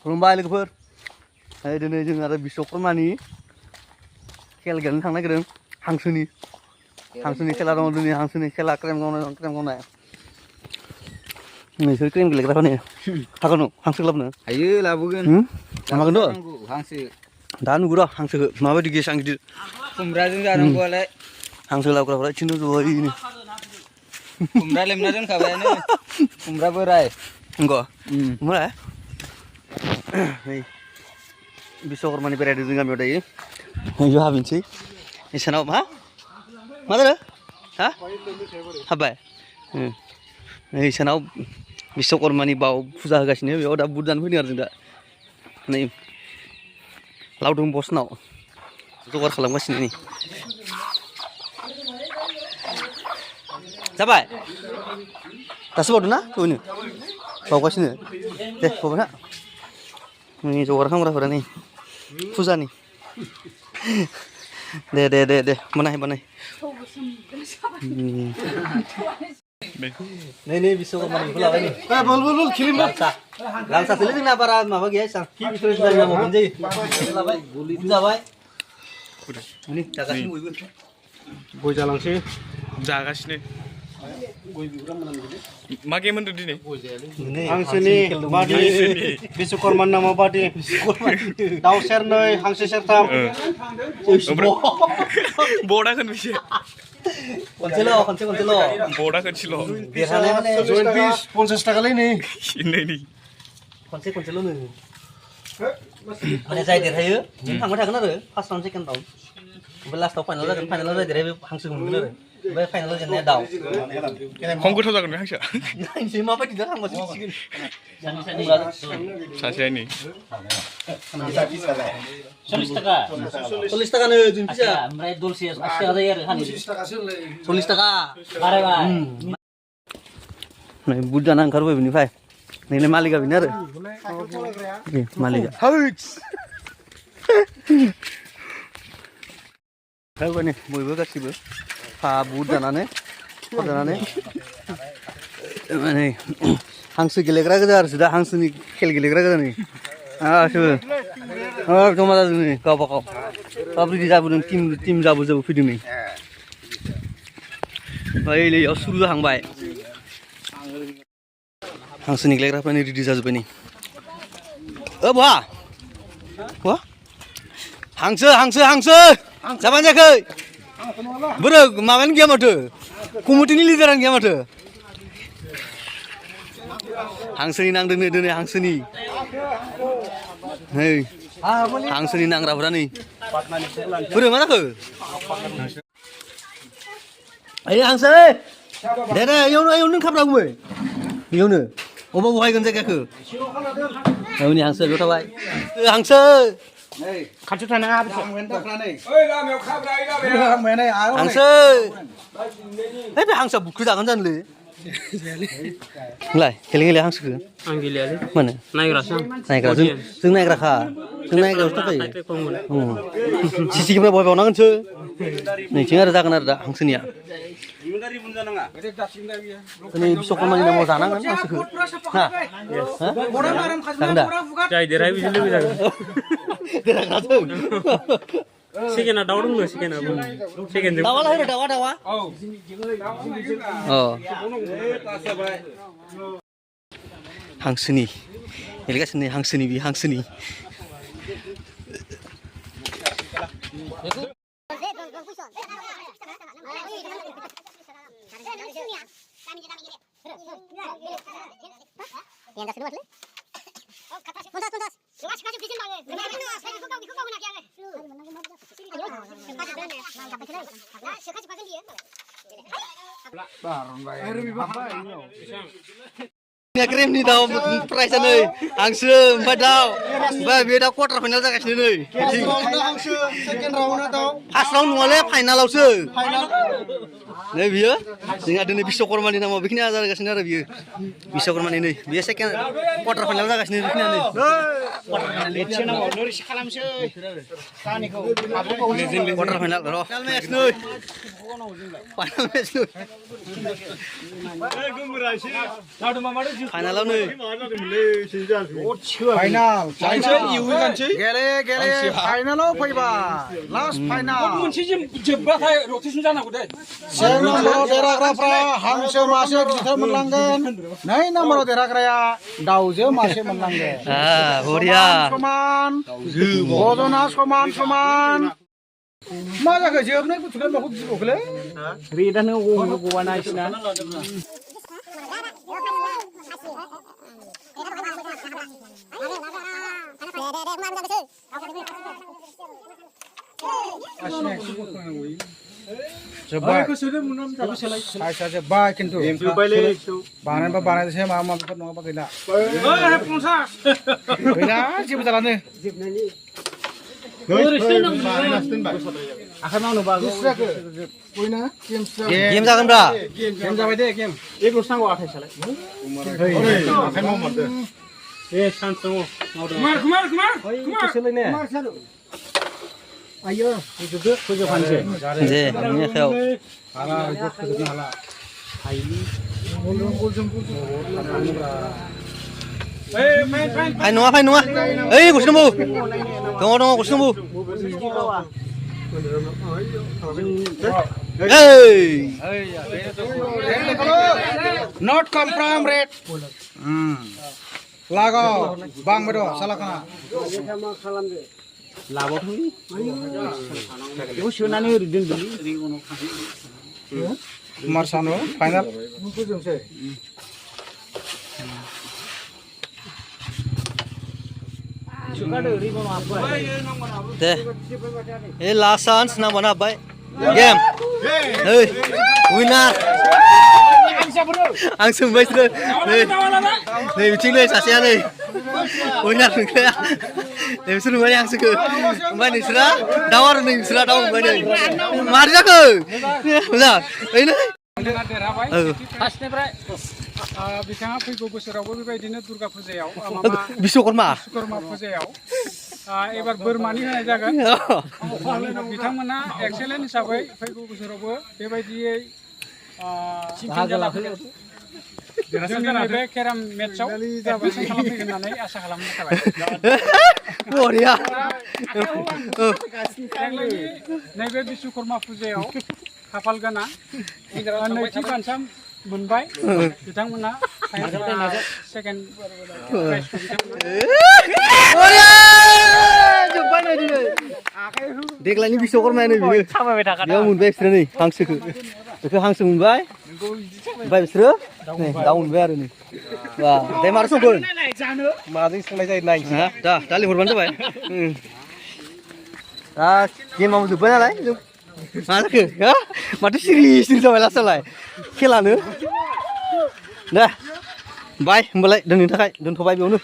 खुलुमबाय लोगोफोर दिनै जों आरो बिश्वकर्मानि खेल गेलेनो थांनो नागिरदों हांसोनि खेला दङ दिनै हांसोनि खेला क्रेम गावनाय नोंसोर क्रेम गेलेग्राफोर ने हागोन हांसो लाबोनो हायो लाबोगोन मागोन र' हांसो दा नुगौ र' हांसोखौ माबायदि गेसां गिदिर खुमब्राजों जानांगौआलाय हांसो लाबोग्राफोरा थिननो ज'यैनो खुमब्रा लेमना दोनखाबायानो खुमब्रा बोराय नंगौ ओमफ्राय नै बिश्वकर्मानि बेरायदों जों गामियाव दायो नैजौ हाबैनोसै इसानाव मा जादों हा हाब्बाय नै इसानाव बिश्वकर्मानि बाव फुजा होगासिनो बेयाव दा बुट जानो फैदों आरो जों दा नै लावदुम बसनाव जगार खालामगासिनो नै जाबाय दासो बावदों ना दहायनो बावगासिनो दे बावबाय ना नै जगार खालामग्राफोरा नै फुजानि दे बानाय नै बिश्वकर्मानिखौ लाबाय नै बल खिलिमबा लांसासोलै जोंना बारा माबा गैया एसां मावफिन जायो लाबाय जाबाय नै जागासिनो बयबो गय जालांसै जागासिनो मा गेम होनदों दिनै हांसोनि बादि बिश्वकर्मानि नामाव बादि दाउ सेरनै हांसो सेरथाम बर्डआ खनबेसे खनसेल' बर्डआ खनसेल' देरहानाय माने जइन फिस 50 थाखालै नै खनसेल' नो माने जाय देरहायो बिदिनो थांबाय थागोन आरो फार्स्ट राउन्ड सेकेन्ड राउन्ड ओमफ्राय लास्टआव फाइनाल जागोन फाइनालाव जाय देरहायो हांसोखौ मोनगोन आरो ओमफ्राय फाइनालाव जेननाया दाउ खम गोथाव जागोन बे हांसोआ नायनोसै माबायदि दा थांबासो मिथिगोन सासेया नै 40 थाखानो जों फैसा ओमफ्राय दलसे 80 थाखा जायो आरो 40 थाखा बारायबाय नै बुट जाना ओंखारबाय बिनिफ्राय नैलाय मालिका बेनो आरो मालिका ओंखारबाय नै बयबो गासिबो बुट जानानै माने हांसो गेलेग्रा गोजा आरो दा हांसोनि खेल गेलेग्रा गोजा नै गासिबो जमा जादों नै गावबा गाव रेडि जाबोदों टिम जाबो फैदों नै ओइयाव सुरु जाहांबाय हांसोनि गेलेग्राफ्रा नै रेडि जाजोब्बाय नै बहा हांसो जाबानो जायाखै बोरो माबायानो गैया माथो कमिटिनि लिडारानो गैया माथो हांसोनि नांदों नै दिनै हांसोनि नै हांसोनि नांग्राफोरा नै बोरो मा जाखो ओइ हांसो दे इयावनो खाब्रागौमोन इयावनो बहायगोन जायगाखौ औ नै हांसो बेयाव थाबाय हांसो खाथियाव थानाङा हांसो बे हांसोआ बुख्रि जागोन जानोलै नोंलाय गेले हांसोखौ आं गेलेयालै मानो नायग्रासो नायग्रा जों नायग्राखा जों नायग्रायावसो थाखायो सिसि केमेरा बहायबावनांगोनसो नैथिं आरो जागोन आरो दा हांसोनिया दिनै बिश्वकर्मानि नामाव जानांगोन हांसोखौ जागोन दा जाय देरहायो बिजों लोगो जागोन देरहाग्राजों सेकेन्डआ दाउ दंनो सेकेन्डजों दाउआ हांसोनि गेलेगासिनो हांसोनि क्रेमनि दाउ प्राइसआ नै हांसो ओमफ्राय दाउ ओमफ्राय बे दाउ क्वार्टार फाइनाल जागासिनो नै हांसो सेकेन्ड राउन्डआ दाउ फार्स्ट राउन्ड नङालै फाइनालावसो नै बियो जोंहा दिनै बिश्वकर्मानि नामाव बेखिनिया जागासिनो आरो बियो बिश्वकर्मानि नै बियो सेकेन्ड क्वार्टार फाइनाल जागासिनो बेखिनियानो क्वार्टार फाइनाल र' फाइनाल मेच नै फाइनालाव नै फाइनाल गेले गेले फाइनालाव फैबाय लास्ट फाइनाल मोनसे जोबबाथाय रटेसन जानांगौ दे से नम्बराव देरहाग्राफ्रा हांसो मासे गिदिर मोनलांगोन 2 नम्बराव देरहाग्राया दाउजो मासे मोनलांगोन बरिया समान बजना समान समान मा जाखो जोबनाय गथ'खौ माखौ गिबावखोलै रेदानो गवा नायसिना जोब्बाय साइसआ जोब्बाय खिन्थु बानायबा बानायनोसै माबा माबिफोर नङाबा गैला गैला जेबो जालानो गेम जागोनब्रा गेम जाबाय दे गेम एग्र'सो नांगौ आथाइसालाय ए चान्स दङ आयो फोजोबफानोसै जे नोंनि आखायाव हाला फोजोबनो हाला फाइन नङा ओइ गरसे दंबावो दङ गरसे दंबावो नट कमफ्राम रेड लागाव बांबाय दं सालाखाना बेखौ सोनानै ओरै दोनदोंलै मार्सानो फाइनाल दे ए लास्ट चान्स नांबानो हाबबाय गेम नै विनार आं सोंबाय नै बिथिं नै सासेया नै विनार नोंखाया नै बिसोर नुबाय आं सोंखो ओमफ्राय नोंसोरा दाउ आरो नै नोंसोरा दाउ नुबाय नै मारै जाखो मोजां ओइ नै बिथाङा फैगौ बोसोरावबो बेबायदिनो दुर्गा फुजायाव बिश्वकर्मा फुजायाव एबार बोरमानि होनाय जागोन बिथांमोना एक्सेलेन्ट हिसाबै फैगौ बोसोरावबो बेबायदियै बे केराम मेट्सआव देरहासार खालामफैगोन होननानै आसा खालामनाय थाबाय बरिया नैबे बिश्वकर्मा फुजायाव खाफाल गोनां नैथि बान्था मोनबाय बिथांमोना सेकेन्ड देग्लायनि बिश्वकर्मायानो बियो बेयाव मोनबाय बिसोरो नै हांसोखौ बेखौ हांसो मोनबाय ओमफ्राय बिसोरो नै दाउ मोनबाय आरो नै बा दे मारै संगोन माजों संनाय जायो नाय दा लिंहरबानो जाबाय दा गेमाव जोब्बाय नालाय मा जाखो माथो सिरि जाबाय लास्टआवलाय खेलानो दे बाय होमबालाय दोनैनि थाखाय दोनथ'बाय बेयावनो